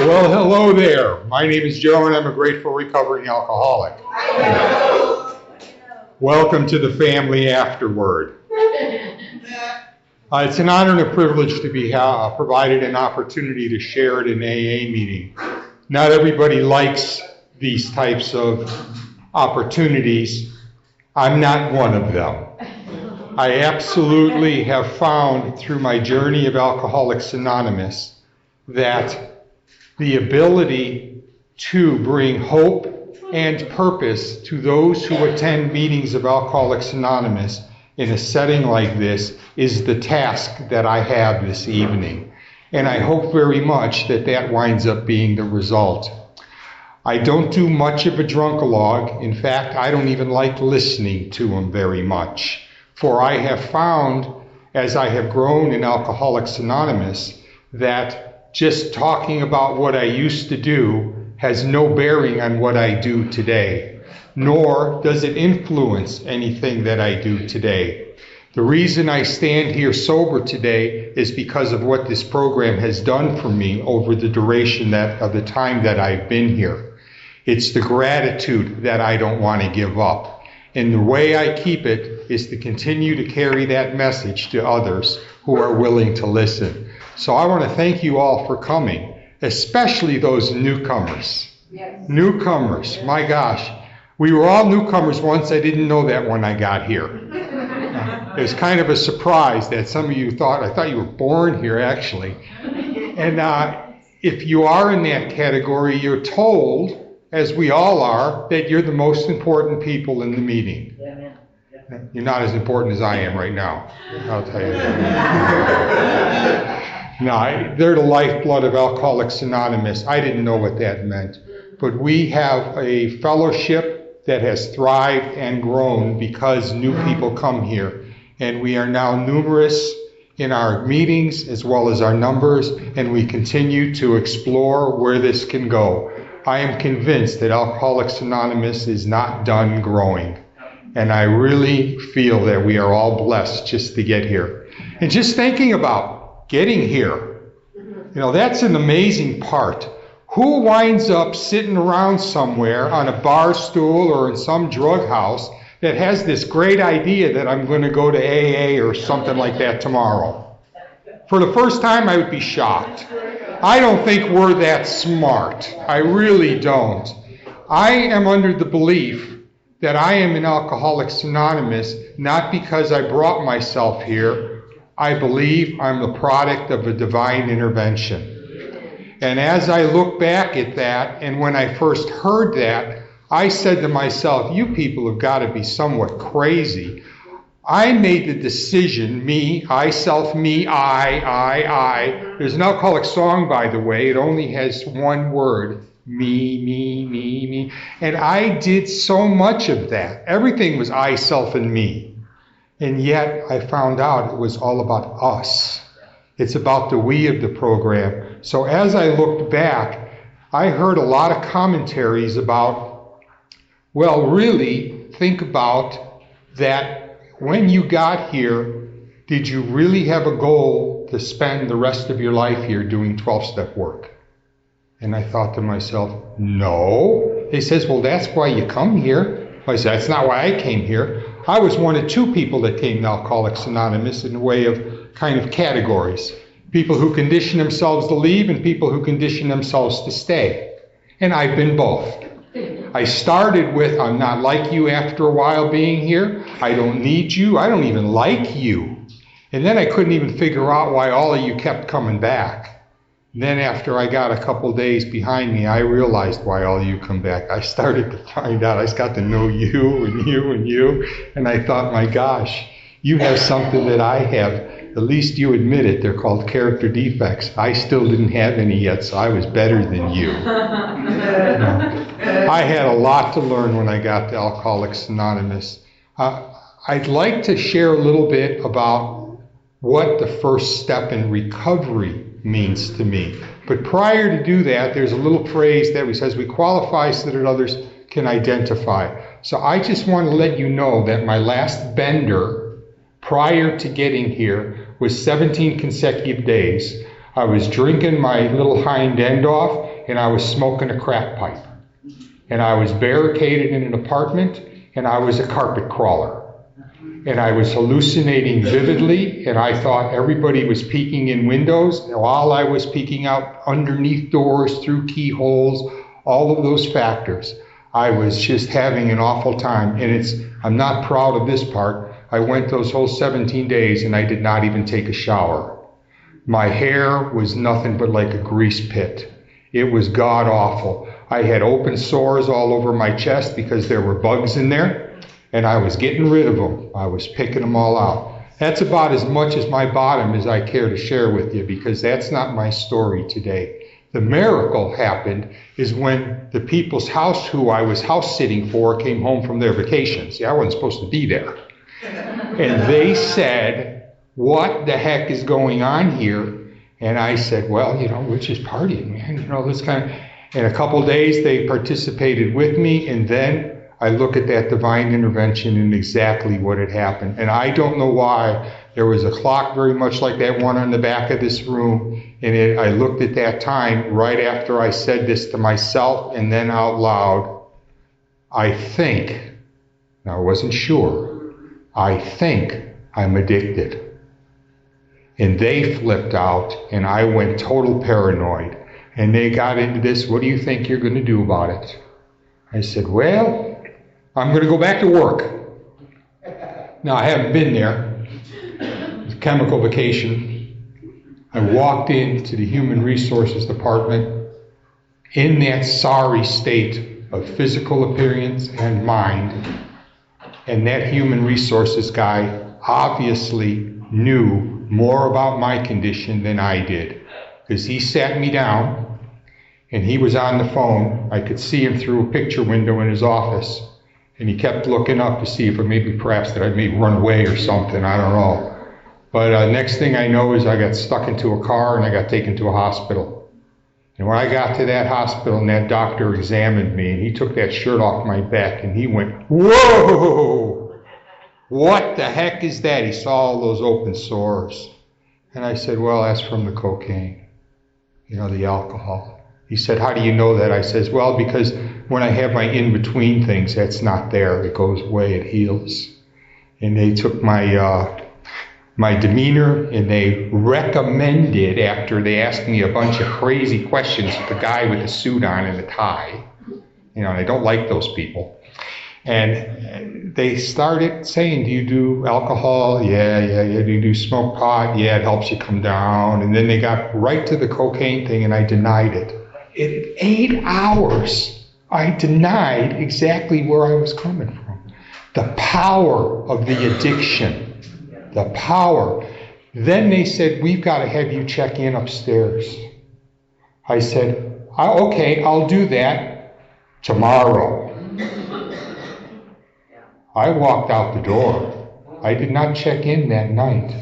Well, hello there. My name is Joe, and I'm a grateful recovering alcoholic. Welcome to the family afterward. It's an honor and a privilege to be provided an opportunity to share at an AA meeting. Not everybody likes these types of opportunities. I'm not one of them. I absolutely have found through my journey of Alcoholics Anonymous that the ability to bring hope and purpose to those who attend meetings of Alcoholics Anonymous in a setting like this is the task that I have this evening. And I hope very much that that winds up being the result. I don't do much of a drunkalogue. In fact, I don't even like listening to them very much. For I have found, as I have grown in Alcoholics Anonymous, that just talking about what I used to do has no bearing on what I do today, nor does it influence anything that I do today. The reason I stand here sober today is because of what this program has done for me over the duration of the time that I've been here. It's the gratitude that I don't want to give up. And the way I keep it is to continue to carry that message to others who are willing to listen. So I want to thank you all for coming, especially those newcomers. Yes. Newcomers, my gosh. We were all newcomers once. I didn't know that when I got here. It was kind of a surprise that some of you I thought you were born here actually. And if you are in that category, you're told, as we all are, that you're the most important people in the meeting. Yeah. You're not as important as I am right now, I'll tell you that. No, they're the lifeblood of Alcoholics Anonymous. I didn't know what that meant. But we have a fellowship that has thrived and grown because new people come here. And we are now numerous in our meetings as well as our numbers, and we continue to explore where this can go. I am convinced that Alcoholics Anonymous is not done growing. And I really feel that we are all blessed just to get here. And just thinking about getting here, that's an amazing part. Who winds up sitting around somewhere on a bar stool or in some drug house that has this great idea that I'm going to go to AA or something like that tomorrow? For the first time, I would be shocked. I don't think we're that smart. I really don't. I am under the belief that I am in Alcoholics Anonymous not because I brought myself here. I believe I'm the product of a divine intervention. And as I look back at that, and when I first heard that, I said to myself, you people have got to be somewhat crazy. I made the decision, me, I, self, me, I. There's an alcoholic song, by the way. It only has one word, me. And I did so much of that. Everything was I, self, and me. And yet I found out it was all about us. It's about the we of the program. So as I looked back, I heard a lot of commentaries about, well, really think about that. When you got here, did you really have a goal to spend the rest of your life here doing 12-step work? And I thought to myself, no. He says, well, that's why you come here. I said, that's not why I came here. I was one of two people that came to Alcoholics Anonymous in a way of kind of categories. People who condition themselves to leave and people who condition themselves to stay. And I've been both. I started with, I'm not like you after a while being here. I don't need you. I don't even like you. And then I couldn't even figure out why all of you kept coming back. And then after I got a couple days behind me, I realized why all of you come back. I started to find out. I got to know you and you and you. And I thought, my gosh, you have something that I have. At least you admit it. They're called character defects. I still didn't have any yet, so I was better than you. I had a lot to learn when I got to Alcoholics Anonymous. I'd like to share a little bit about what the first step in recovery means to me. But prior to do that, there's a little phrase that says we qualify so that others can identify. So I just want to let you know that my last bender prior to getting here was 17 consecutive days. I was drinking my little hind end off, and I was smoking a crack pipe. And I was barricaded in an apartment, and I was a carpet crawler. And I was hallucinating vividly, and I thought everybody was peeking in windows while I was peeking out underneath doors, through keyholes, all of those factors. I was just having an awful time, and I'm not proud of this part. I went those whole 17 days and I did not even take a shower. My hair was nothing but like a grease pit. It was god awful. I had open sores all over my chest because there were bugs in there. And I was getting rid of them. I was picking them all out. That's about as much as my bottom as I care to share with you, because that's not my story today. The miracle happened is when the people's house who I was house sitting for came home from their vacation. See, I wasn't supposed to be there. And they said, what the heck is going on here? And I said, well, we're just partying, man. This kind of... In a couple days, they participated with me, and then I look at that divine intervention and exactly what had happened. And I don't know why. There was a clock very much like that one on the back of this room. And I looked at that time right after I said this to myself and then out loud. I think, now I wasn't sure, I think I'm addicted. And they flipped out and I went total paranoid. And they got into this, what do you think you're going to do about it? I said, well, I'm going to go back to work. Now, I haven't been there. It's a chemical vacation. I walked into the Human Resources Department in that sorry state of physical appearance and mind. And that Human Resources guy obviously knew more about my condition than I did. Because he sat me down and he was on the phone. I could see him through a picture window in his office. And he kept looking up to see if perhaps that I may run away or something, I don't know. But next thing I know is I got stuck into a car and I got taken to a hospital. And when I got to that hospital and that doctor examined me and he took that shirt off my back and he went, whoa, what the heck is that? He saw all those open sores. And I said, well, that's from the cocaine, the alcohol. He said, how do you know that? I says, well, because when I have my in-between things, that's not there. It goes away, it heals. And they took my demeanor and they recommended, after they asked me a bunch of crazy questions, the guy with the suit on and the tie. I don't like those people. And they started saying, do you do alcohol? Yeah. Do you do smoke pot? Yeah, it helps you come down. And then they got right to the cocaine thing and I denied it. In 8 hours, I denied exactly where I was coming from. The power of the addiction. The power. Then they said, we've got to have you check in upstairs. I said, okay, I'll do that tomorrow. I walked out the door. I did not check in that night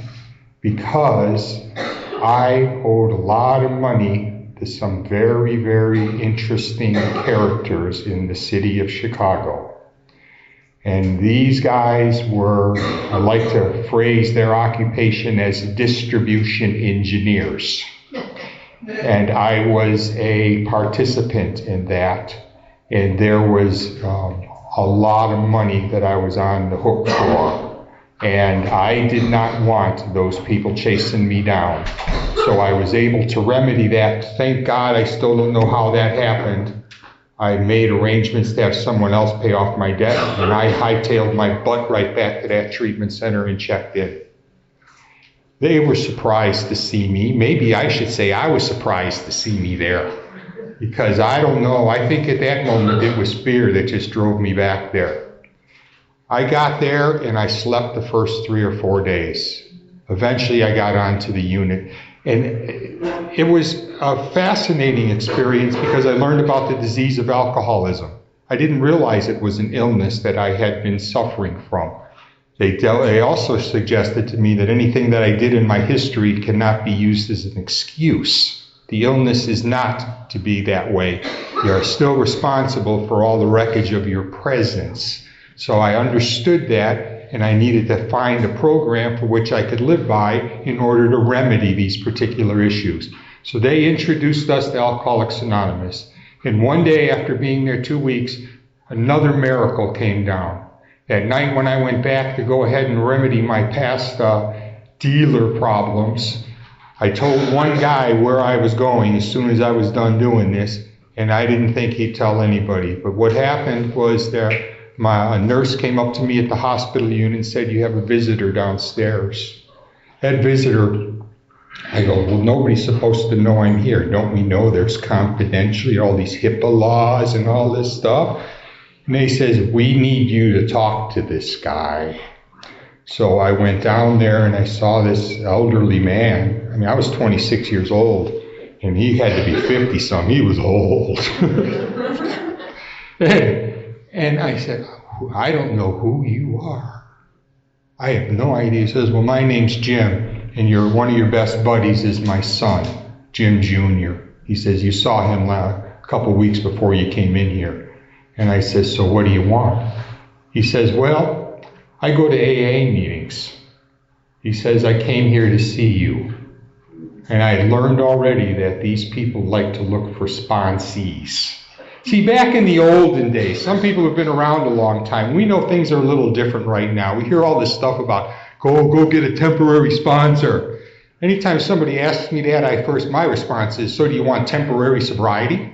because I owed a lot of money to some very, very interesting characters in the city of Chicago. And these guys were, I like to phrase their occupation as distribution engineers. And I was a participant in that. And there was a lot of money that I was on the hook for. And I did not want those people chasing me down. So I was able to remedy that. Thank God, I still don't know how that happened. I made arrangements to have someone else pay off my debt, and I hightailed my butt right back to that treatment center and checked in. They were surprised to see me. Maybe I should say I was surprised to see me there. Because I don't know, I think at that moment it was fear that just drove me back there. I got there and I slept the first 3 or 4 days. Eventually I got onto the unit. And it was a fascinating experience because I learned about the disease of alcoholism. I didn't realize it was an illness that I had been suffering from. They also suggested to me that anything that I did in my history cannot be used as an excuse. The illness is not to be that way. You are still responsible for all the wreckage of your presence. So I understood that, and I needed to find a program for which I could live by in order to remedy these particular issues. So they introduced us to Alcoholics Anonymous. And one day after being there 2 weeks, another miracle came down. At night when I went back to go ahead and remedy my past dealer problems, I told one guy where I was going as soon as I was done doing this, and I didn't think he'd tell anybody. But what happened was that a nurse came up to me at the hospital unit and said, "You have a visitor downstairs." That visitor, I go, "Well, nobody's supposed to know I'm here. Don't we know there's confidentiality, all these HIPAA laws and all this stuff?" And they says, "We need you to talk to this guy." So I went down there and I saw this elderly man. I mean, I was 26 years old, and he had to be 50-some. He was old. And I said, "I don't know who you are. I have no idea." He says, "Well, my name's Jim, and one of your best buddies is my son, Jim Jr." He says, "You saw him a couple weeks before you came in here." And I says, "So what do you want?" He says, "Well, I go to AA meetings." He says, "I came here to see you. And I learned already that these people like to look for sponsees." See, back in the olden days, some people have been around a long time. We know things are a little different right now. We hear all this stuff about, go get a temporary sponsor. Anytime somebody asks me that, my response is, "So do you want temporary sobriety?"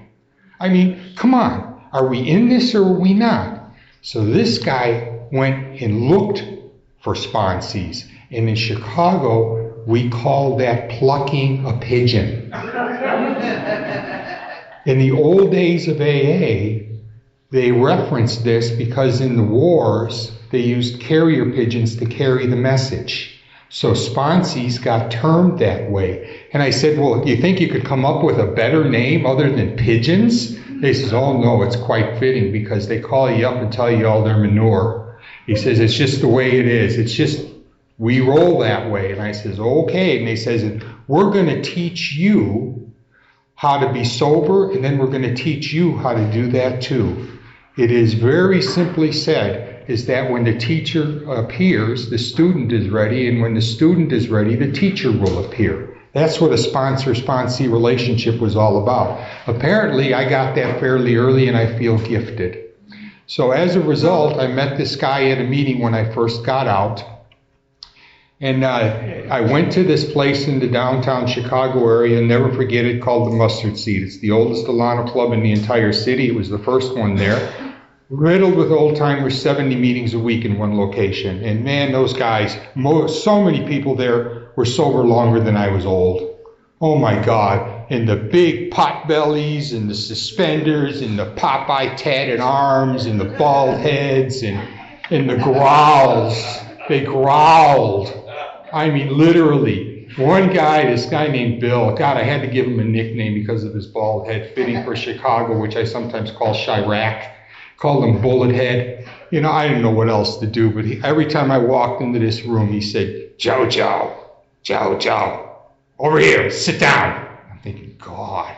I mean, come on. Are we in this or are we not? So this guy went and looked for sponsees. And in Chicago, we call that plucking a pigeon. In the old days of AA, they referenced this because in the wars, they used carrier pigeons to carry the message. So sponsees got termed that way. And I said, "Well, do you think you could come up with a better name other than pigeons?" They says, "Oh no, it's quite fitting because they call you up and tell you all their manure." He says, "It's just the way it is. It's just, we roll that way." And I says, "Okay." And they says, "We're going to teach you how to be sober, and then we're going to teach you how to do that too." It is very simply said, is that when the teacher appears, the student is ready, and when the student is ready, the teacher will appear. That's what a sponsor-sponsee relationship was all about. Apparently, I got that fairly early, and I feel gifted. So as a result, I met this guy at a meeting when I first got out. And I went to this place in the downtown Chicago area, and never forget it, called the Mustard Seed. It's the oldest Alano club in the entire city. It was the first one there. Riddled with old-timers, 70 meetings a week in one location. And man, those guys, so many people there were sober longer than I was old. Oh my God. And the big pot bellies, and the suspenders, and the Popeye tatted arms, and the bald heads, and the growls. They growled. I mean, literally. One guy, this guy named Bill, God, I had to give him a nickname because of his bald head, fitting for Chicago, which I sometimes call Chirac. Called him Bullet Head. You know, I didn't know what else to do, but every time I walked into this room, he said, Joe, over here, sit down. I'm thinking, God.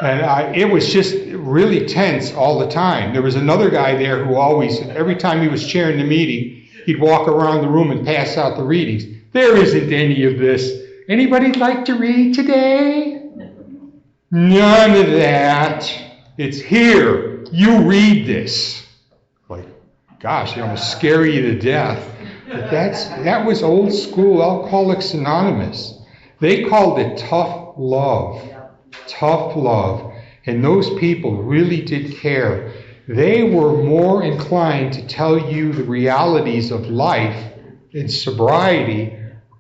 And it was just really tense all the time. There was another guy there who always, every time he was chairing the meeting, he'd walk around the room and pass out the readings. There isn't any of this. Anybody like to read today? None of that. It's here. You read this. Like, gosh, it almost scare you to death. But that was old school Alcoholics Anonymous. They called it tough love. Tough love. And those people really did care. They were more inclined to tell you the realities of life in sobriety,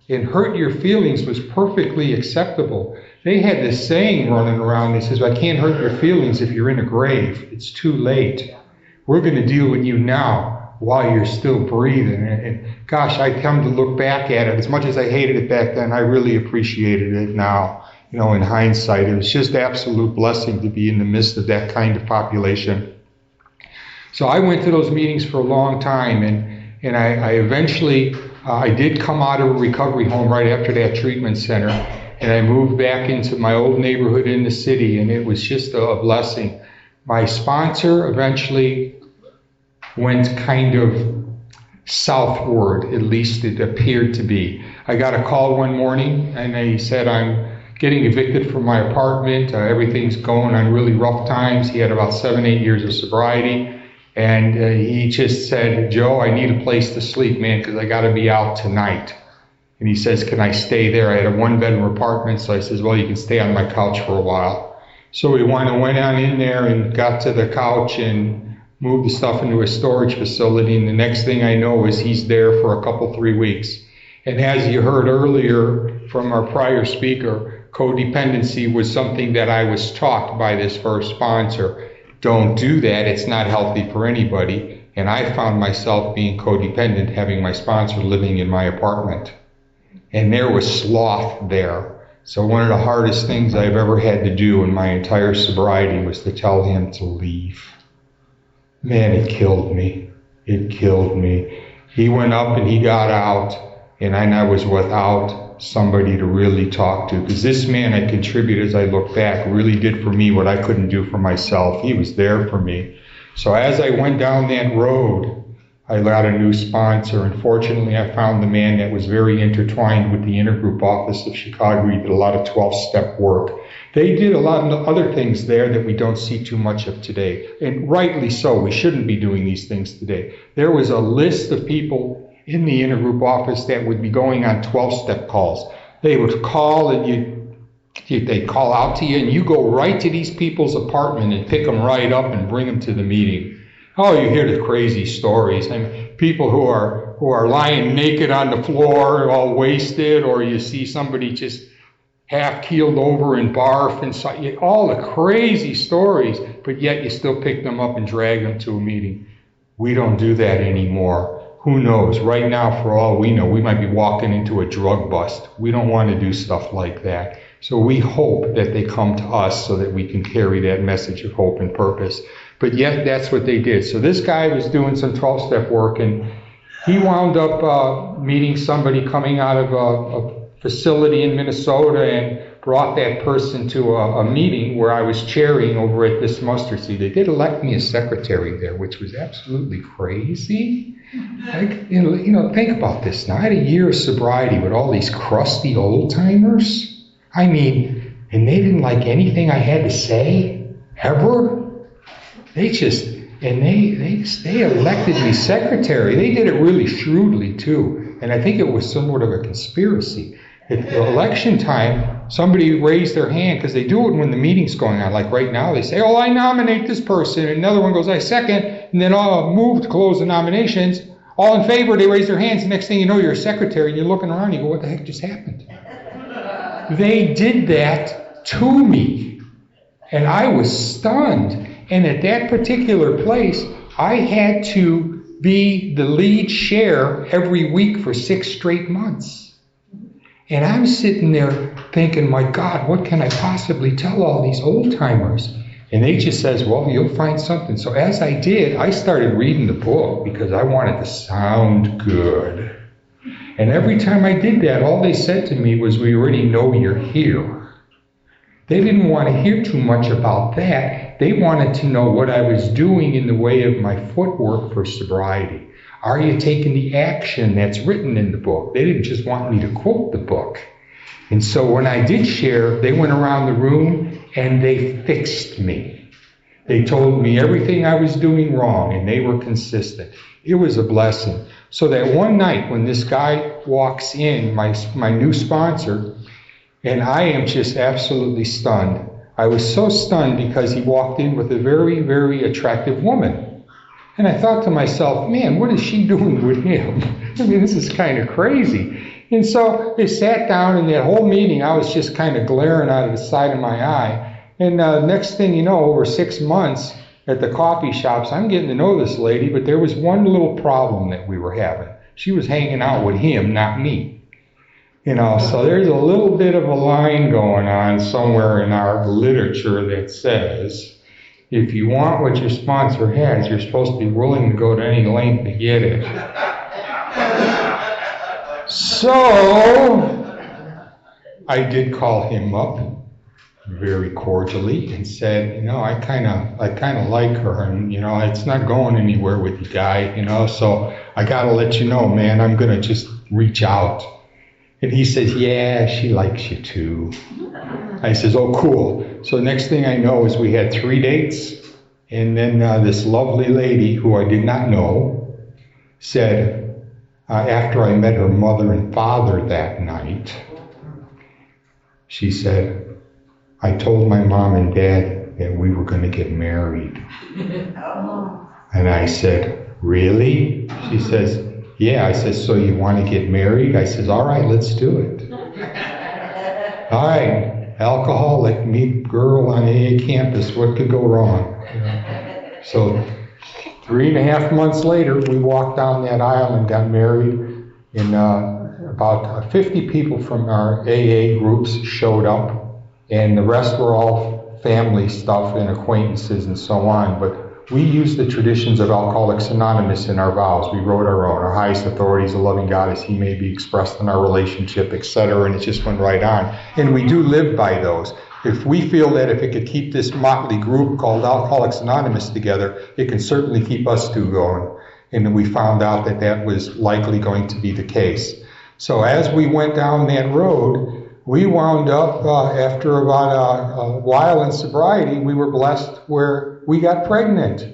and hurt your feelings was perfectly acceptable. They had this saying running around. They says, "I can't hurt your feelings if you're in a grave. It's too late. We're going to deal with you now while you're still breathing." And gosh, I come to look back at it. As much as I hated it back then, I really appreciated it now. You know, in hindsight, it was just absolute blessing to be in the midst of that kind of population. So I went to those meetings for a long time, and I eventually, I did come out of a recovery home right after that treatment center, and I moved back into my old neighborhood in the city, and it was just a blessing. My sponsor eventually went kind of southward, at least it appeared to be. I got a call one morning, and he said, getting evicted from my apartment. Everything's going on really rough times. He had about 7, 8 years of sobriety. And he just said, Joe, I need a place to sleep, man, because I got to be out tonight. And he says, can I stay there? I had a 1-bedroom apartment, so I says, well, you can stay on my couch for a while. So we went on in there and got to the couch and moved the stuff into a storage facility. And the next thing I know is he's there for a couple, 3 weeks. And as you heard earlier from our prior speaker, codependency was something that I was taught by this first sponsor. Don't do that. It's not healthy for anybody. And I found myself being codependent, having my sponsor living in my apartment. And there was sloth there. So one of the hardest things I've ever had to do in my entire sobriety was to tell him to leave. Man, it killed me. It killed me. He went up and he got out, and I was without somebody to really talk to, because this man had contributed, as I look back, really did for me what I couldn't do for myself. He was there for me. So as I went down that road, I got a new sponsor, and fortunately I found the man that was very intertwined with the intergroup office of Chicago. He did a lot of 12-step work. They did a lot of other things there that we don't see too much of today, and rightly so. We shouldn't be doing these things today. There was a list of people in the intergroup office that would be going on 12-step calls. They would call, and they'd call out to you, and you go right to these people's apartment and pick them right up and bring them to the meeting. Oh, you hear the crazy stories. I mean, people who are lying naked on the floor, all wasted, or you see somebody just half keeled over and barf, and all the crazy stories, but yet you still pick them up and drag them to a meeting. We don't do that anymore. Who knows? Right now, for all we know, we might be walking into a drug bust. We don't want to do stuff like that. So we hope that they come to us so that we can carry that message of hope and purpose. But yet, that's what they did. So this guy was doing some 12-step work, and he wound up meeting somebody coming out of a facility in Minnesota and brought that person to a meeting where I was chairing over at this mustard seed. They did elect me as secretary there, which was absolutely crazy. Like, think about this now. I had a year of sobriety with all these crusty old-timers. I mean, and they didn't like anything I had to say, ever. They elected me secretary. They did it really shrewdly, too. And I think it was somewhat of a conspiracy. At election time, somebody raised their hand, because they do it when the meeting's going on. Like right now, they say, oh, I nominate this person. And another one goes, I second. And then all move to close the nominations. All in favor, they raise their hands. The next thing you know, you're a secretary, and you're looking around, and you go, what the heck just happened? They did that to me. And I was stunned. And at that particular place, I had to be the lead chair every week for 6 straight months. And I'm sitting there thinking, my God, what can I possibly tell all these old-timers? And they just says, well, you'll find something. So as I did, I started reading the book because I wanted to sound good. And every time I did that, all they said to me was, we already know you're here. They didn't want to hear too much about that. They wanted to know what I was doing in the way of my footwork for sobriety. Are you taking the action that's written in the book? They didn't just want me to quote the book. And so when I did share, they went around the room and they fixed me. They told me everything I was doing wrong, and they were consistent. It was a blessing. So that one night when this guy walks in, my new sponsor, and I am just absolutely stunned. I was so stunned because he walked in with a very, very attractive woman. And I thought to myself, man, what is she doing with him? I mean, this is kind of crazy. And so they sat down, and that whole meeting, I was just kind of glaring out of the side of my eye. And next thing you know, over 6 months at the coffee shops, I'm getting to know this lady, but there was one little problem that we were having. She was hanging out with him, not me. So there's a little bit of a line going on somewhere in our literature that says, if you want what your sponsor has, you're supposed to be willing to go to any length to get it. So I did call him up very cordially and said, I kind of like her, and it's not going anywhere with you, guy, so I got to let you know, man, I'm going to just reach out. And he says, yeah, she likes you too. I says, oh, cool. So next thing I know is we had 3 dates, and then this lovely lady, who I did not know, said, after I met her mother and father that night, she said, I told my mom and dad that we were going to get married. And I said, really? She says, yeah. I says, so you want to get married? I says, all right, let's do it. All right, alcoholic, meet girl on AA campus, what could go wrong? So 3.5 months later, we walked down that aisle and got married, and about 50 people from our AA groups showed up, and the rest were all family stuff and acquaintances and so on, but we used the traditions of Alcoholics Anonymous in our vows. We wrote our own. Our highest authority is a loving God as He may be expressed in our relationship, etc., and it just went right on. And we do live by those. If we feel that if it could keep this motley group called Alcoholics Anonymous together, it can certainly keep us two going. And we found out that that was likely going to be the case. So as we went down that road, we wound up, after about a while in sobriety, we were blessed where we got pregnant.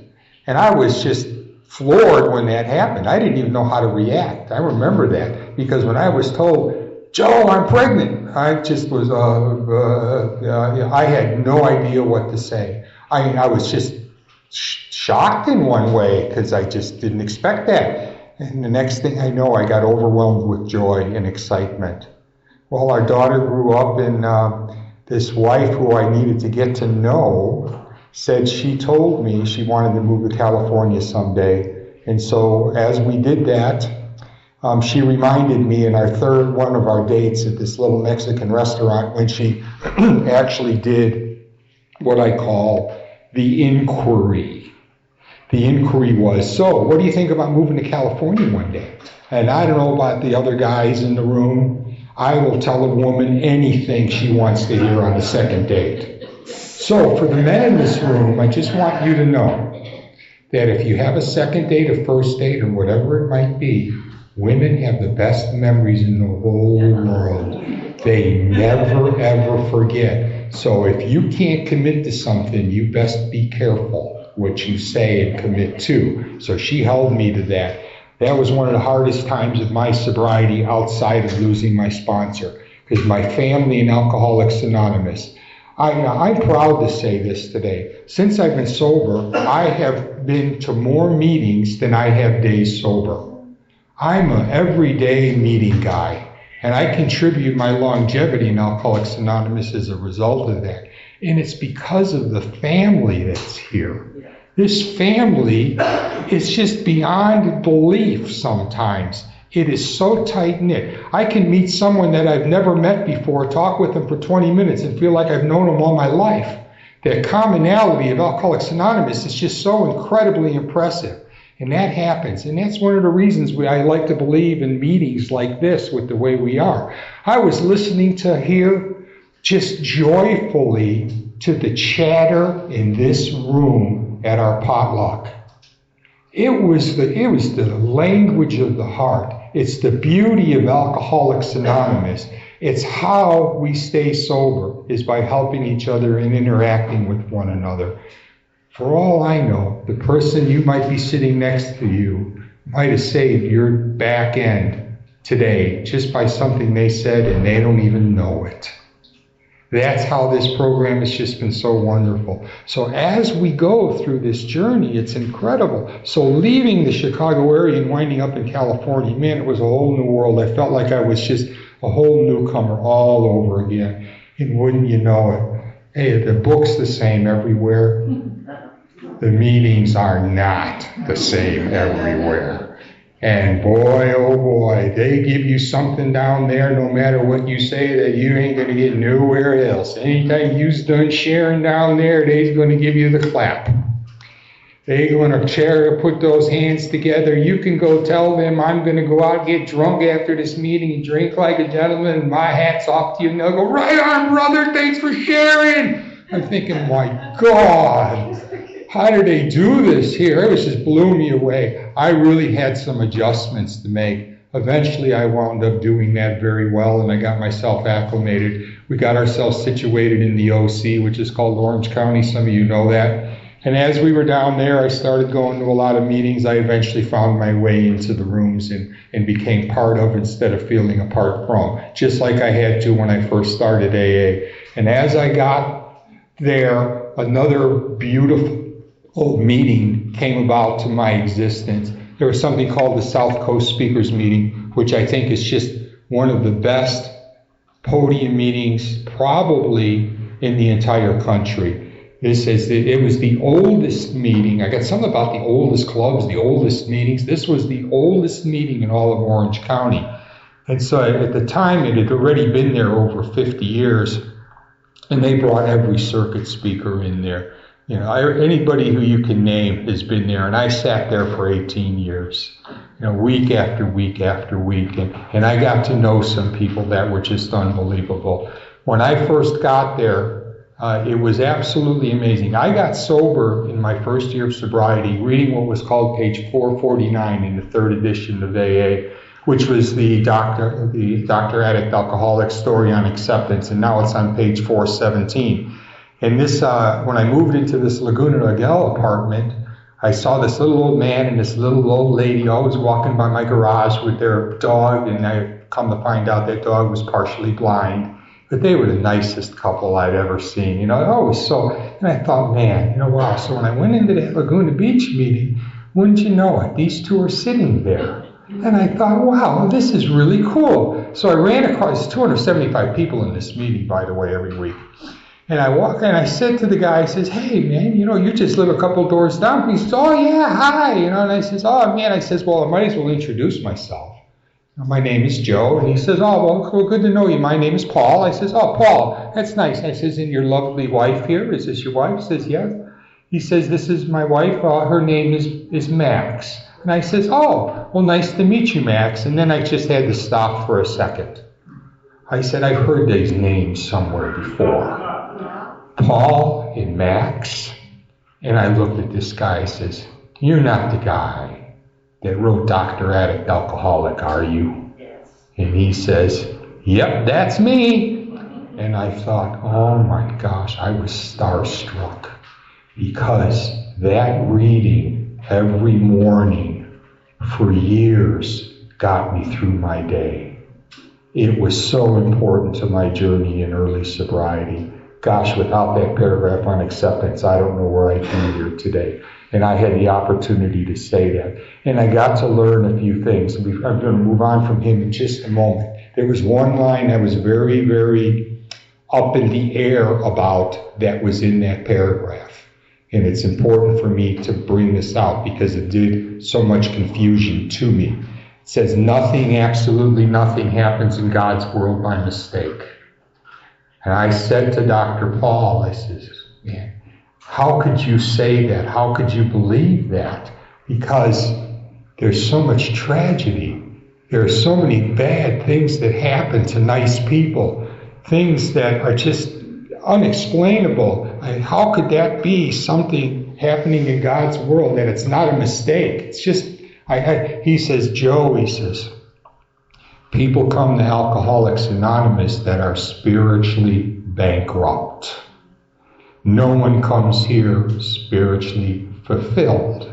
And I was just floored when that happened. I didn't even know how to react. I remember that, because when I was told, Joe, I'm pregnant, I just was, I had no idea what to say. I was just shocked in one way, because I just didn't expect that. And the next thing I know, I got overwhelmed with joy and excitement. Well, our daughter grew up, and this wife who I needed to get to know said she told me she wanted to move to California someday. And so as we did that, she reminded me in our third one of our dates at this little Mexican restaurant when she actually did what I call the inquiry. The inquiry was, so what do you think about moving to California one day? And I don't know about the other guys in the room. I will tell a woman anything she wants to hear on the second date. So for the men in this room, I just want you to know that if you have a second date, a first date, or whatever it might be, women have the best memories in the whole world. They never, ever forget. So if you can't commit to something, you best be careful what you say and commit to. So she held me to that. That was one of the hardest times of my sobriety outside of losing my sponsor, because my family in Alcoholics Anonymous. I'm proud to say this today. Since I've been sober, I have been to more meetings than I have days sober. I'm an everyday meeting guy, and I contribute my longevity in Alcoholics Anonymous as a result of that. And it's because of the family that's here. This family is just beyond belief sometimes. It is so tight-knit. I can meet someone that I've never met before, talk with them for 20 minutes, and feel like I've known them all my life. That commonality of Alcoholics Anonymous is just so incredibly impressive. And that happens. And that's one of the reasons I like to believe in meetings like this with the way we are. I was listening to here just joyfully to the chatter in this room at our potluck. It was the language of the heart. It's the beauty of Alcoholics Anonymous. It's how we stay sober, is by helping each other and interacting with one another. For all I know, the person you might be sitting next to you might have saved your back end today just by something they said, and they don't even know it. That's how this program has just been so wonderful. So as we go through this journey, it's incredible. So leaving the Chicago area and winding up in California, man, it was a whole new world. I felt like I was just a whole newcomer all over again. And wouldn't you know it, hey, the book's the same everywhere. The meetings are not the same everywhere. And boy, oh boy, they give you something down there no matter what you say that you ain't going to get nowhere else. Anytime you's done sharing down there, they's going to give you the clap. They're going to put those hands together. You can go tell them, I'm going to go out and get drunk after this meeting and drink like a gentleman, and my hat's off to you. And they'll go, right on, brother, thanks for sharing. I'm thinking, my God. How did they do this here? It just blew me away. I really had some adjustments to make. Eventually, I wound up doing that very well, and I got myself acclimated. We got ourselves situated in the OC, which is called Orange County. Some of you know that. And as we were down there, I started going to a lot of meetings. I eventually found my way into the rooms and became part of instead of feeling apart from, just like I had to when I first started AA. And as I got there, another beautiful meeting came about to my existence. There was something called the South Coast Speakers Meeting, which I think is just one of the best podium meetings probably in the entire country. It was the oldest meeting. I got something about the oldest clubs, the oldest meetings. This was the oldest meeting in all of Orange County. And so at the time, it had already been there over 50 years, and they brought every circuit speaker in there. You know, anybody who you can name has been there, and I sat there for 18 years, you know, week after week after week, and I got to know some people that were just unbelievable. When I first got there, it was absolutely amazing. I got sober in my first year of sobriety, reading what was called page 449 in the third edition of AA, which was the Dr. Addict Alcoholic Story on Acceptance, and now it's on page 417. And this, when I moved into this Laguna Niguel apartment, I saw this little old man and this little old lady always walking by my garage with their dog, and I come to find out that dog was partially blind. But they were the nicest couple I'd ever seen, you know. And I thought, man, you know, wow. So when I went into that Laguna Beach meeting, wouldn't you know it, these two are sitting there. And I thought, wow, this is really cool. So I ran across 275 people in this meeting, by the way, every week. And I walked and I said to the guy, I says, hey, man, you know, you just live a couple doors down. He says, oh, yeah, hi. You know, and I says, oh, man. I says, well, I might as well introduce myself. My name is Joe. And he says, oh, well, good to know you. My name is Paul. I says, oh, Paul, that's nice. I says, and your lovely wife here, is this your wife? He says, yes. He says, this is my wife. Her name is Max. And I says, oh, well, nice to meet you, Max. And then I just had to stop for a second. I said, I've heard these names somewhere before. Paul and Max. And I looked at this guy. I says, you're not the guy that wrote Dr. Addict Alcoholic, are you? Yes. And he says, yep, that's me. And I thought, oh my gosh, I was starstruck, because that reading every morning for years got me through my day. It was so important to my journey in early sobriety. Gosh, without that paragraph on acceptance, I don't know where I'd be here today. And I had the opportunity to say that. And I got to learn a few things. I'm going to move on from him in just a moment. There was one line I was very, very up in the air about that was in that paragraph. And it's important for me to bring this out because it did so much confusion to me. It says, nothing, absolutely nothing happens in God's world by mistake. And I said to Dr. Paul, I says, man, how could you say that? How could you believe that? Because there's so much tragedy. There are so many bad things that happen to nice people, things that are just unexplainable. How could that be something happening in God's world that it's not a mistake? It's just, he says, Joe, he says, people come to Alcoholics Anonymous that are spiritually bankrupt. No one comes here spiritually fulfilled.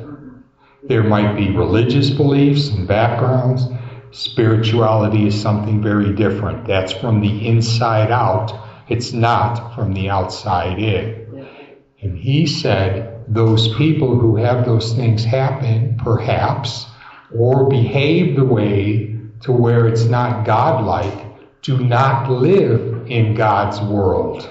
There might be religious beliefs and backgrounds. Spirituality is something very different. That's from the inside out. It's not from the outside in. And he said those people who have those things happen, perhaps, or behave the way to where it's not godlike, do not live in God's world.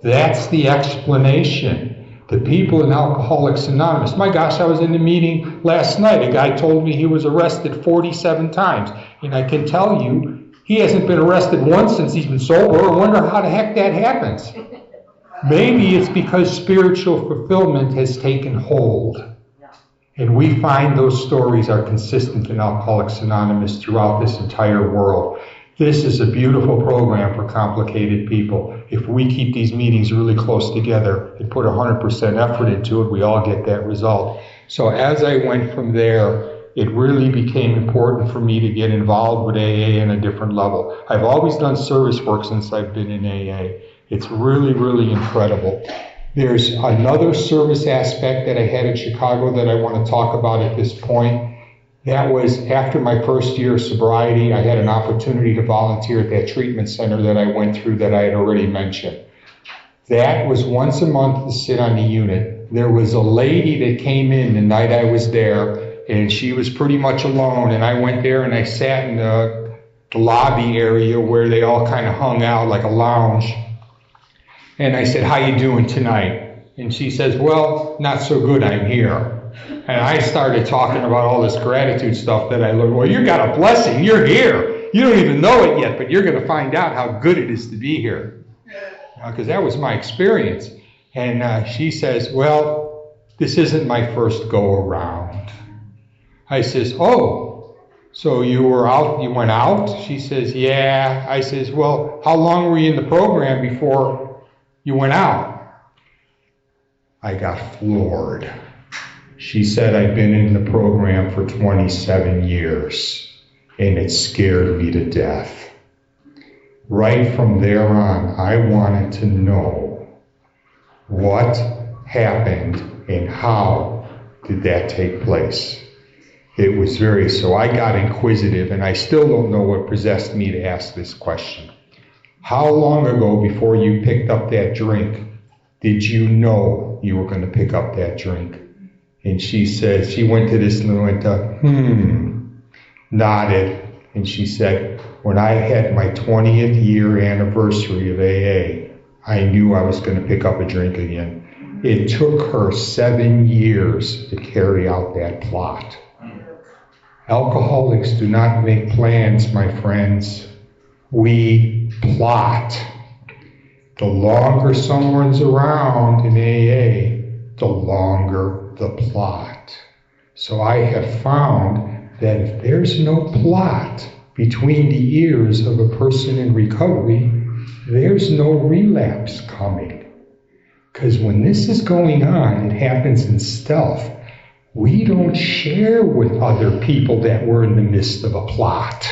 That's the explanation. The people in Alcoholics Anonymous. My gosh, I was in the meeting last night. A guy told me he was arrested 47 times. And I can tell you, he hasn't been arrested once since he's been sober. I wonder how the heck that happens. Maybe it's because spiritual fulfillment has taken hold. And we find those stories are consistent in Alcoholics Anonymous throughout this entire world. This is a beautiful program for complicated people. If we keep these meetings really close together and put 100% effort into it, we all get that result. So as I went from there, it really became important for me to get involved with AA on a different level. I've always done service work since I've been in AA. It's really, really incredible. There's another service aspect that I had in Chicago that I want to talk about at this point. That was after my first year of sobriety, I had an opportunity to volunteer at that treatment center that I went through that I had already mentioned. That was once a month to sit on the unit. There was a lady that came in the night I was there, and she was pretty much alone, and I went there and I sat in the lobby area where they all kind of hung out like a lounge. And I said, "How you doing tonight?" And she says, "Well, not so good, I'm here." And I started talking about all this gratitude stuff that I learned. "Well, you got a blessing, you're here. You don't even know it yet, but you're going to find out how good it is to be here." Because that was my experience. And she says, "Well, this isn't my first go around." I says, "Oh, so you went out?" She says, "Yeah." I says, "Well, how long were you in the program before you went out?" I got floored. She said, "I've been in the program for 27 years, and it scared me to death." Right from there on, I wanted to know what happened and how did that take place. It was so I got inquisitive, and I still don't know what possessed me to ask this question. How long ago before you picked up that drink did you know you were going to pick up that drink? And she says, she went to this and went nodded, and she said, "When I had my 20th year anniversary of AA, I knew I was going to pick up a drink again." It took her 7 years to carry out that plot. Alcoholics do not make plans, my friends. We plot. The longer someone's around in AA, the longer the plot. So I have found that if there's no plot between the ears of a person in recovery, there's no relapse coming. Because when this is going on, it happens in stealth. We don't share with other people that we're in the midst of a plot.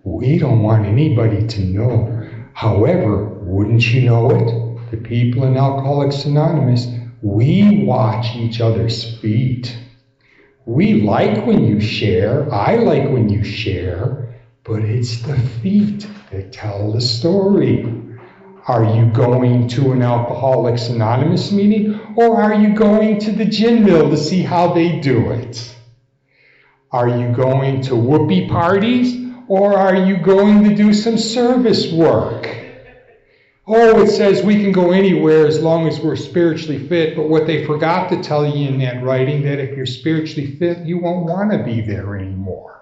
We don't want anybody to know. However, wouldn't you know it? The people in Alcoholics Anonymous, we watch each other's feet. We like when you share. I like when you share. But it's the feet that tell the story. Are you going to an Alcoholics Anonymous meeting, or are you going to the gin mill to see how they do it? Are you going to whoopee parties, or are you going to do some service work? Oh, it says we can go anywhere as long as we're spiritually fit, but what they forgot to tell you in that writing, that if you're spiritually fit, you won't want to be there anymore.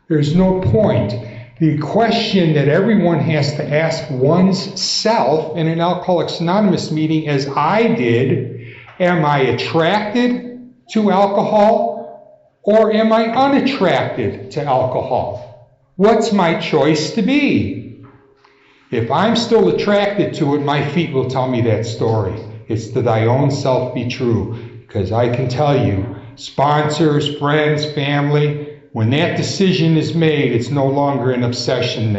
There's no point. The question that everyone has to ask one's self in an Alcoholics Anonymous meeting, as I did, am I attracted to alcohol or am I unattracted to alcohol? What's my choice to be? If I'm still attracted to it, my feet will tell me that story. It's to thy own self be true. Because I can tell you, sponsors, friends, family, when that decision is made, it's no longer an obsession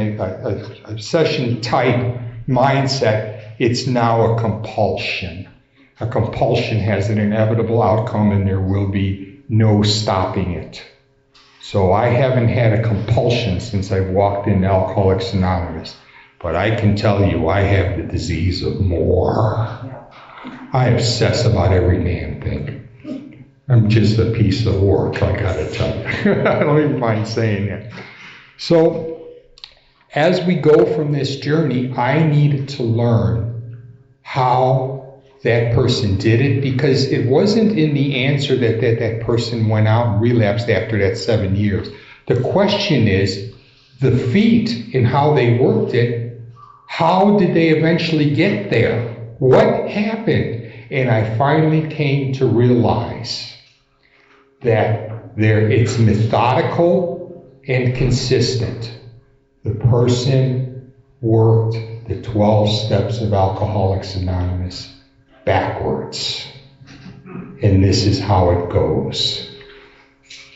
type mindset. It's now a compulsion. A compulsion has an inevitable outcome, and there will be no stopping it. So I haven't had a compulsion since I walked in Alcoholics Anonymous. But I can tell you, I have the disease of more. I obsess about every damn thing. I'm just a piece of work, I gotta tell you. I don't even mind saying that. So, as we go from this journey, I needed to learn how that person did it, because it wasn't in the answer that person went out and relapsed after that 7 years. The question is, the feet and how they worked it, how did they eventually get there? What happened? And I finally came to realize that it's methodical and consistent. The person worked the 12 steps of Alcoholics Anonymous backwards. And this is how it goes.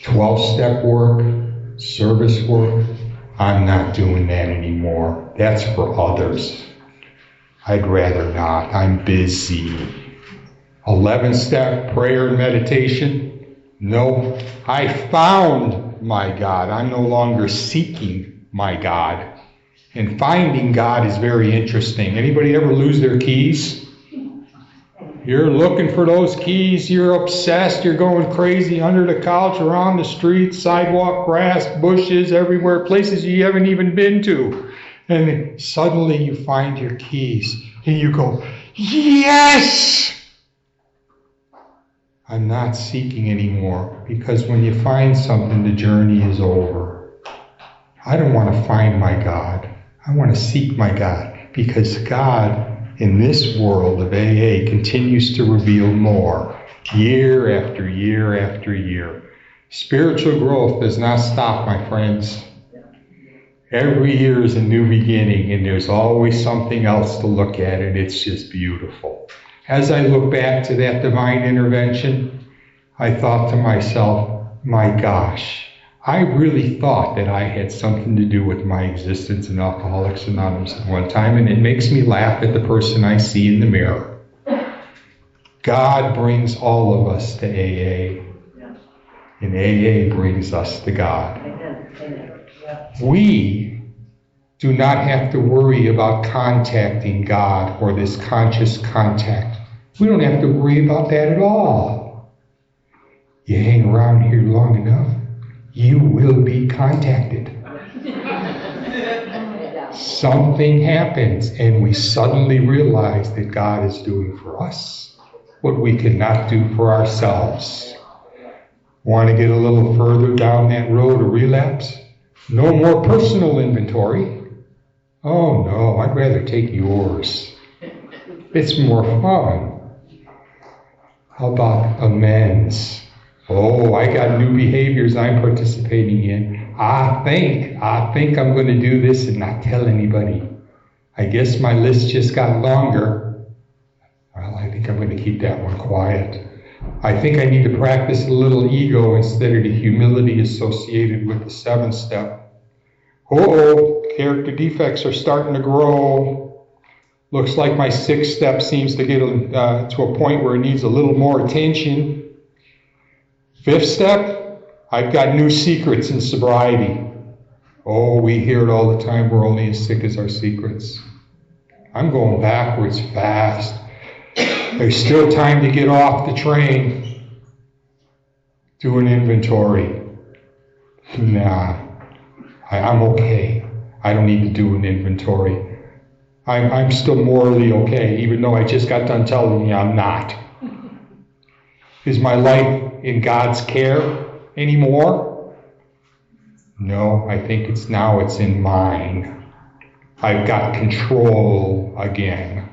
12-step work, service work, I'm not doing that anymore. That's for others. I'd rather not. I'm busy. 11-step prayer and meditation, no. I found my God. I'm no longer seeking my God. And finding God is very interesting. Anybody ever lose their keys? You're looking for those keys, you're obsessed, you're going crazy under the couch, around the street, sidewalk, grass, bushes, everywhere, places you haven't even been to. And suddenly you find your keys and you go, yes! I'm not seeking anymore, because when you find something, the journey is over. I don't want to find my God. I want to seek my God, because God in this world of AA continues to reveal more year after year after year. Spiritual growth does not stop, my friends. Every year is a new beginning, and there's always something else to look at, and it's just beautiful. As I look back to that divine intervention, I thought to myself, my gosh, I really thought that I had something to do with my existence in Alcoholics Anonymous at one time, and it makes me laugh at the person I see in the mirror. God brings all of us to AA, and AA brings us to God. We do not have to worry about contacting God or this conscious contact. We don't have to worry about that at all. You hang around here long enough, you will be contacted. Something happens, and we suddenly realize that God is doing for us what we cannot do for ourselves. Want to get a little further down that road of relapse? No more personal inventory. Oh no, I'd rather take yours. It's more fun. How about amends? Oh, I got new behaviors I'm participating in. I think I'm going to do this and not tell anybody. I guess my list just got longer. Well, I think I'm going to keep that one quiet. I think I need to practice a little ego instead of the humility associated with the 7th step. Character defects are starting to grow. Looks like my 6th step seems to get to a point where it needs a little more attention. 5th step, I've got new secrets in sobriety. Oh, we hear it all the time, we're only as sick as our secrets. I'm going backwards fast. There's still time to get off the train. Do an inventory. Nah, I'm okay. I don't need to do an inventory. I'm still morally okay, even though I just got done telling you I'm not. Is my life in God's care anymore? No, I think it's in mine. I've got control again.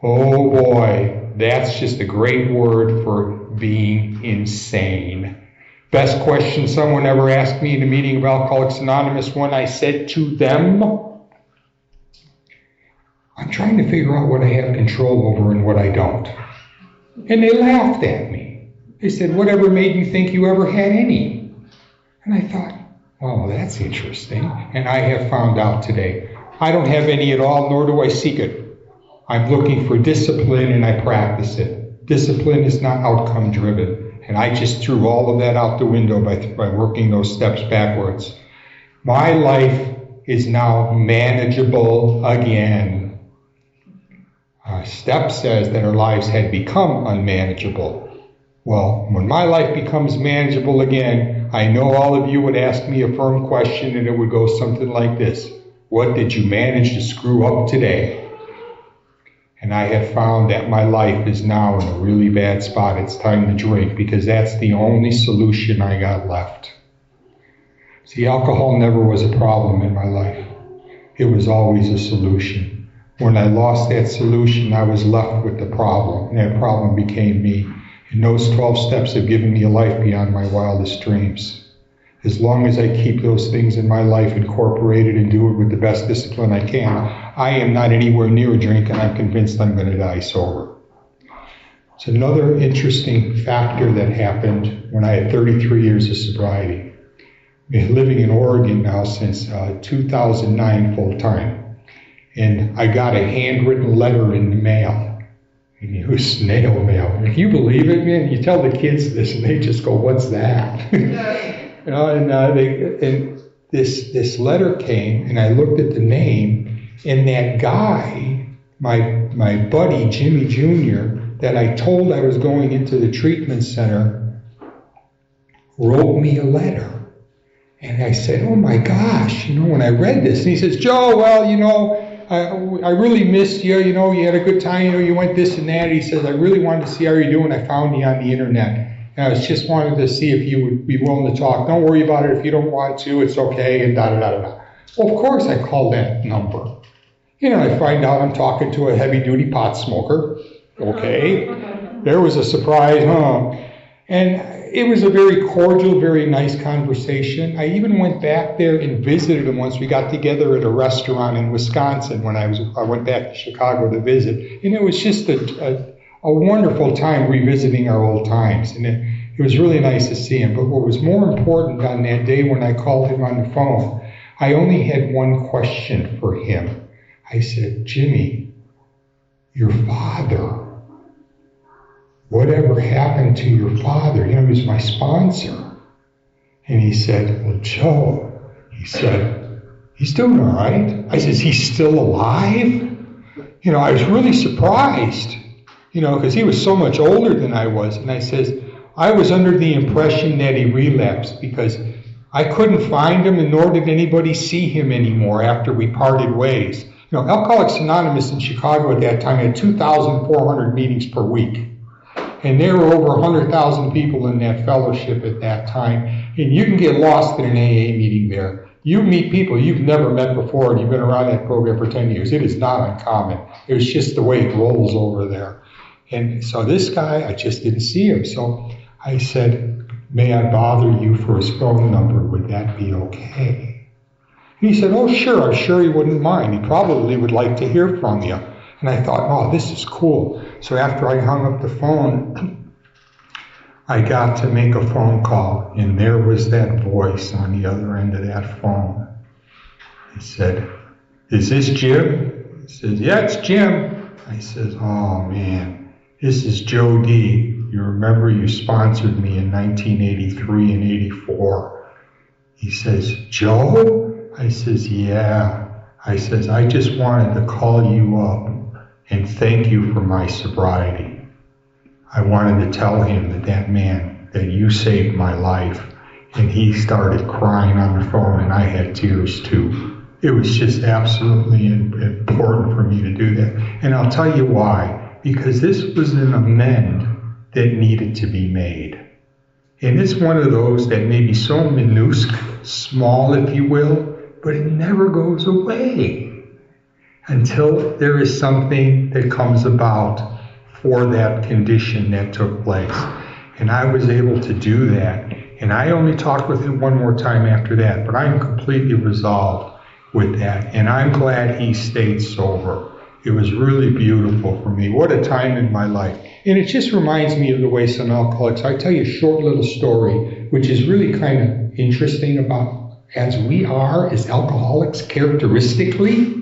Oh boy, that's just a great word for being insane. Best question someone ever asked me in a meeting of Alcoholics Anonymous, when I said to them, I'm trying to figure out what I have control over and what I don't. And they laughed at me. They said, whatever made you think you ever had any? And I thought, oh, that's interesting. And I have found out today, I don't have any at all, nor do I seek it. I'm looking for discipline and I practice it. Discipline is not outcome driven. And I just threw all of that out the window by working those steps backwards. My life is now manageable again. Step says that our lives had become unmanageable. Well, when my life becomes manageable again, I know all of you would ask me a firm question and it would go something like this. What did you manage to screw up today? And I have found that my life is now in a really bad spot. It's time to drink, because that's the only solution I got left. See, alcohol never was a problem in my life. It was always a solution. When I lost that solution, I was left with the problem, and that problem became me. And those 12 steps have given me a life beyond my wildest dreams. As long as I keep those things in my life incorporated and do it with the best discipline I can, I am not anywhere near a drink, and I'm convinced I'm going to die sober. It's another interesting factor that happened when I had 33 years of sobriety. I've been living in Oregon now since 2009 full-time. And I got a handwritten letter in the mail. And it was snail mail. And can you believe it, man? You tell the kids this and they just go, what's that? And this letter came, and I looked at the name, and that guy, my buddy Jimmy Jr., that I told I was going into the treatment center, wrote me a letter. And I said, oh my gosh, when I read this. And he says, Joe, well, I really missed you. You had a good time. You went this and that. He says, I really wanted to see how you're doing. I found you on the internet. And I just wanted to see if you would be willing to talk. Don't worry about it. If you don't want to, it's okay. And da-da-da-da-da. Well, of course I called that number. I find out I'm talking to a heavy-duty pot smoker. Okay. There was a surprise, huh? And it was a very cordial, very nice conversation. I even went back there and visited him once. We got together at a restaurant in Wisconsin when I went back to Chicago to visit. And it was just a wonderful time revisiting our old times. And it was really nice to see him. But what was more important on that day when I called him on the phone, I only had one question for him. I said, Jimmy, your father, whatever happened to your father? He was my sponsor. And he said, well, Joe, he said, he's doing all right. I said, he's still alive? I was really surprised, because he was so much older than I was. And I says, I was under the impression that he relapsed because I couldn't find him, and nor did anybody see him anymore after we parted ways. Alcoholics Anonymous in Chicago at that time had 2,400 meetings per week. And there were over 100,000 people in that fellowship at that time. And you can get lost in an AA meeting there. You meet people you've never met before, and you've been around that program for 10 years. It is not uncommon. It was just the way it rolls over there. And so this guy, I just didn't see him. So I said, may I bother you for his phone number? Would that be okay? And he said, oh, sure. I'm sure he wouldn't mind. He probably would like to hear from you. And I thought, oh, this is cool. So after I hung up the phone, I got to make a phone call, and there was that voice on the other end of that phone. He said, is this Jim? He says, yeah, it's Jim. I says, oh, man, this is Joe D. You remember you sponsored me in 1983 and 84. He says, Joe? I says, yeah. I says, I just wanted to call you up and thank you for my sobriety. I wanted to tell him that man, that you saved my life. And he started crying on the phone, and I had tears too. It was just absolutely important for me to do that. And I'll tell you why. Because this was an amend that needed to be made. And it's one of those that may be so minuscule, small, if you will, but it never goes away until there is something that comes about for that condition that took place. And I was able to do that. And I only talked with him one more time after that, but I'm completely resolved with that. And I'm glad he stayed sober. It was really beautiful for me. What a time in my life. And it just reminds me of the way some alcoholics, I tell you a short little story, which is really kind of interesting about as we are as alcoholics characteristically.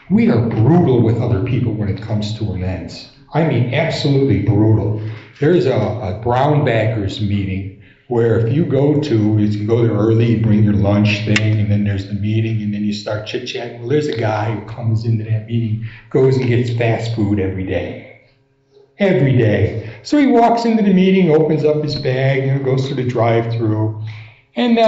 We are brutal with other people when it comes to amends. I mean, absolutely brutal. There's a brown baggers meeting where if you go to, you can go there early, you bring your lunch thing, and then there's the meeting, and then you start chit-chatting. Well, there's a guy who comes into that meeting, goes and gets fast food every day. Every day. So he walks into the meeting, opens up his bag, goes through the drive-thru, and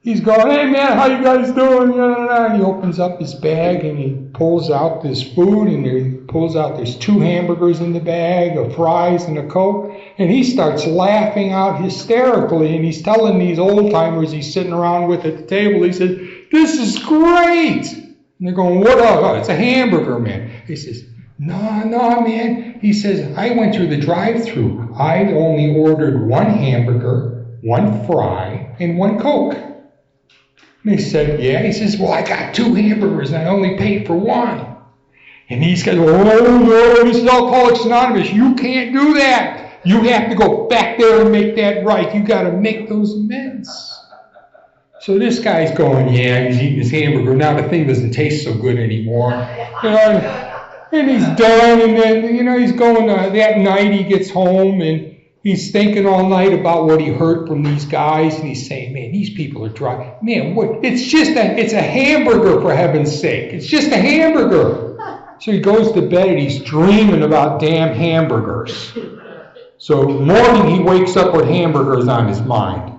he's going, hey man, how you guys doing? And he opens up his bag and he pulls out this food, and he pulls out, there's 2 hamburgers in the bag, a fries and a Coke, and he starts laughing out hysterically, and he's telling these old timers he's sitting around with at the table, he says, this is great. And they're going, what up? Oh, it's a hamburger, man. He says, no, man. He says, I went through the drive-thru. I only ordered 1 hamburger, 1 fry, and 1 Coke. And they said, yeah. He says, well, I got 2 hamburgers and I only paid for 1. And these guys, oh no, this is Alcoholics Anonymous. You can't do that. You have to go back there and make that right. You got to make those amends. So this guy's going, yeah, he's eating his hamburger. Now the thing doesn't taste so good anymore. And he's done. And then, he's going, that night he gets home and he's thinking all night about what he heard from these guys. And he's saying, man, these people are dry. Man, what? It's a hamburger, for heaven's sake. It's just a hamburger. So he goes to bed and he's dreaming about damn hamburgers. So morning he wakes up with hamburgers on his mind.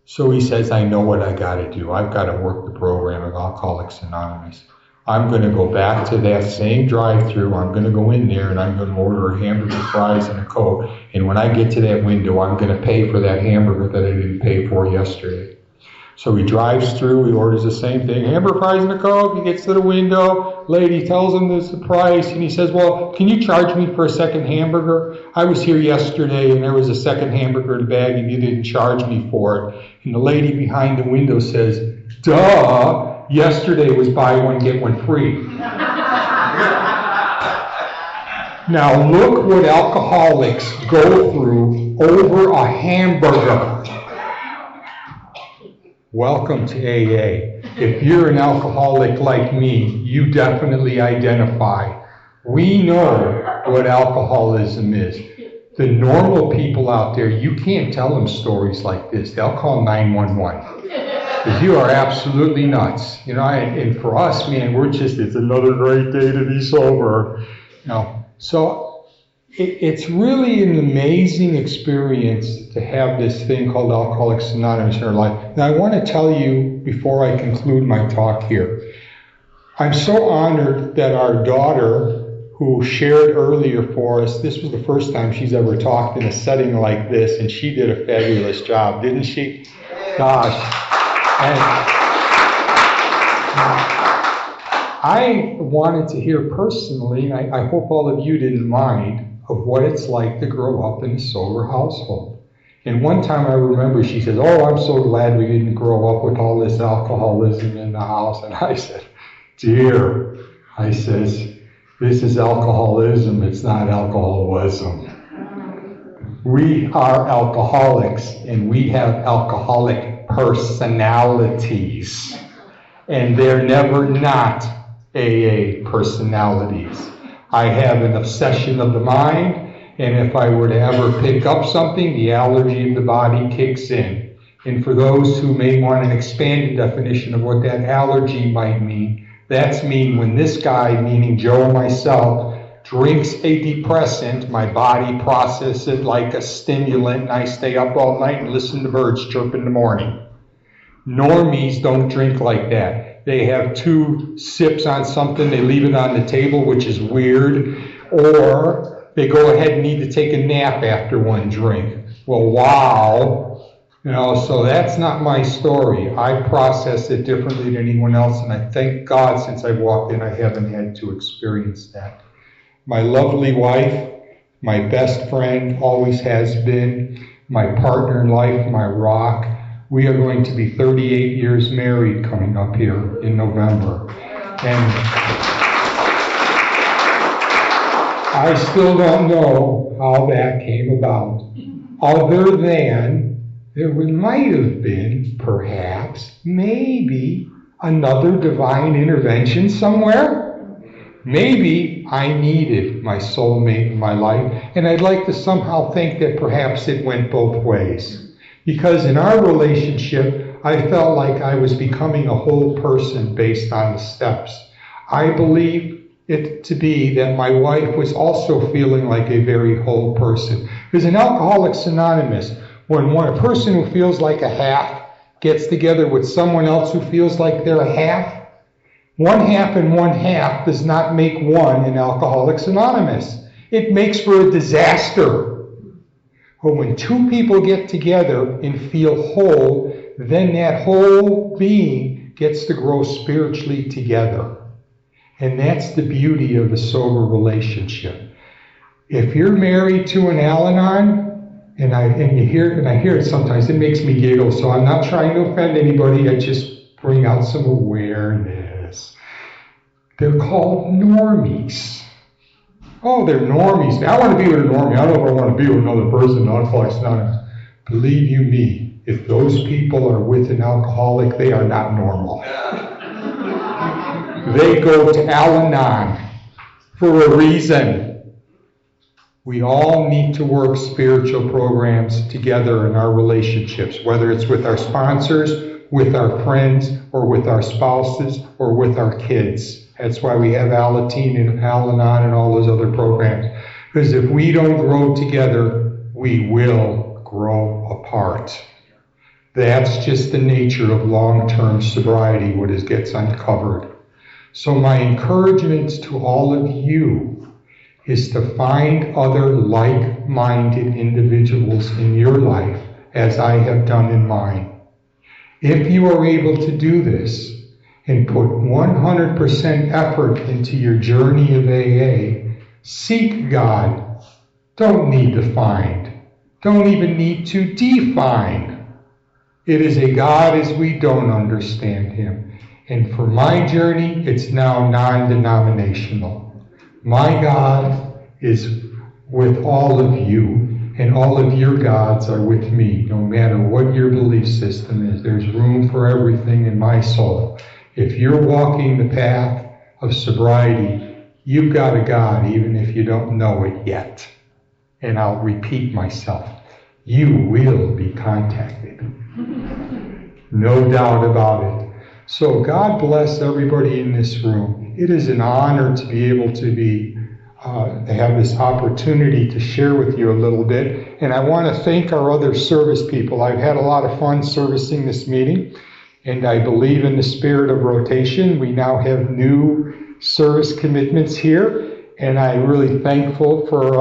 So he says, I know what I got to do. I've got to work the program of Alcoholics Anonymous. I'm going to go back to that same drive-thru. I'm going to go in there and I'm going to order a hamburger, fries, and a Coke. And when I get to that window, I'm going to pay for that hamburger that I didn't pay for yesterday. So he drives through, he orders the same thing, hamburger, fries, and a Coke. He gets to the window, lady tells him this the price, and he says, well, can you charge me for a second hamburger? I was here yesterday, and there was a second hamburger in the bag, and you didn't charge me for it. And the lady behind the window says, duh, yesterday was buy one, get one free. Now look what alcoholics go through over a hamburger. Welcome to AA. If you're an alcoholic like me, you definitely identify. We know what alcoholism is. The normal people out there, you can't tell them stories like this. They'll call 911. Because you are absolutely nuts. And for us, man, it's another great day to be sober. So it's really an amazing experience to have this thing called Alcoholics Anonymous in our life. Now, I want to tell you, before I conclude my talk here, I'm so honored that our daughter, who shared earlier for us, this was the first time she's ever talked in a setting like this, and she did a fabulous job, didn't she? Gosh. And I wanted to hear personally, and I hope all of you didn't mind, of what it's like to grow up in a sober household. And one time I remember she says, oh, I'm so glad we didn't grow up with all this alcoholism in the house. And I said, dear, this is alcoholism, it's not alcoholism. We are alcoholics, and we have alcoholic personalities. And they're never not AA personalities. I have an obsession of the mind, and if I were to ever pick up something, the allergy of the body kicks in. And for those who may want an expanded definition of what that allergy might mean, that's when this guy, meaning Joe and myself, drinks a depressant, my body processes it like a stimulant, and I stay up all night and listen to birds chirp in the morning. Normies don't drink like that. They have 2 sips on something, they leave it on the table, which is weird, or they go ahead and need to take a nap after one drink. Well, wow. So that's not my story. I process it differently than anyone else, and I thank God since I walked in, I haven't had to experience that. My lovely wife, my best friend, always has been, my partner in life, my rock. We are going to be 38 years married coming up here in November. And I still don't know how that came about, other than there might have been, perhaps, maybe, another divine intervention somewhere. Maybe I needed my soulmate in my life, and I'd like to somehow think that perhaps it went both ways. Because in our relationship, I felt like I was becoming a whole person based on the steps. I believe it to be that my wife was also feeling like a very whole person. Because in Alcoholics Anonymous, when a person who feels like a half gets together with someone else who feels like they're a half, 1/2 and 1/2 does not make one in Alcoholics Anonymous. It makes for a disaster. But when 2 people get together and feel whole, then that whole being gets to grow spiritually together. And that's the beauty of a sober relationship. If you're married to an Al-Anon, and I hear it sometimes, it makes me giggle, so I'm not trying to offend anybody, I just bring out some awareness. They're called normies. Oh, they're normies. I want to be with a normie. I don't know if I want to be with another person, Alcoholics Anonymous. Believe you me, if those people are with an alcoholic, they are not normal. They go to Al-Anon for a reason. We all need to work spiritual programs together in our relationships, whether it's with our sponsors, with our friends, or with our spouses, or with our kids. That's why we have Alateen and Al-Anon and all those other programs. Because if we don't grow together, we will grow apart. That's just the nature of long-term sobriety, what gets uncovered. So my encouragement to all of you is to find other like-minded individuals in your life, as I have done in mine. If you are able to do this and put 100% effort into your journey of AA, seek God. Don't need to find. Don't even need to define. It is a God as we don't understand Him. And for my journey, it's now non-denominational. My God is with all of you, and all of your gods are with me, no matter what your belief system is. There's room for everything in my soul. If you're walking the path of sobriety, you've got a God, even if you don't know it yet. And I'll repeat myself. You will be contacted. No doubt about it. So God bless everybody in this room. It is an honor to be able to have this opportunity to share with you a little bit. And I want to thank our other service people. I've had a lot of fun servicing this meeting, and I believe in the spirit of rotation. We now have new service commitments here, and I'm really thankful for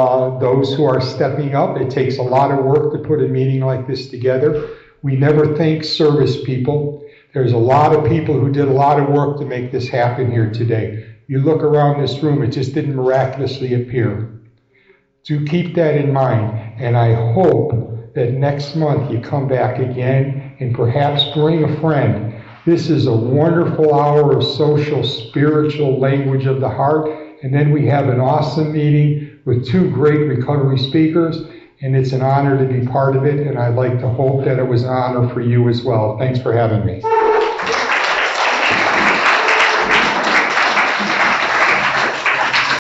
those who are stepping up. It takes a lot of work to put a meeting like this together. We never thank service people. There's a lot of people who did a lot of work to make this happen here today. You look around this room, it just didn't miraculously appear. Do keep that in mind, and I hope that next month you come back again and perhaps bring a friend. This is a wonderful hour of social, spiritual language of the heart, and then we have an awesome meeting with two great recovery speakers, and it's an honor to be part of it, and I'd like to hope that it was an honor for you as well. Thanks for having me.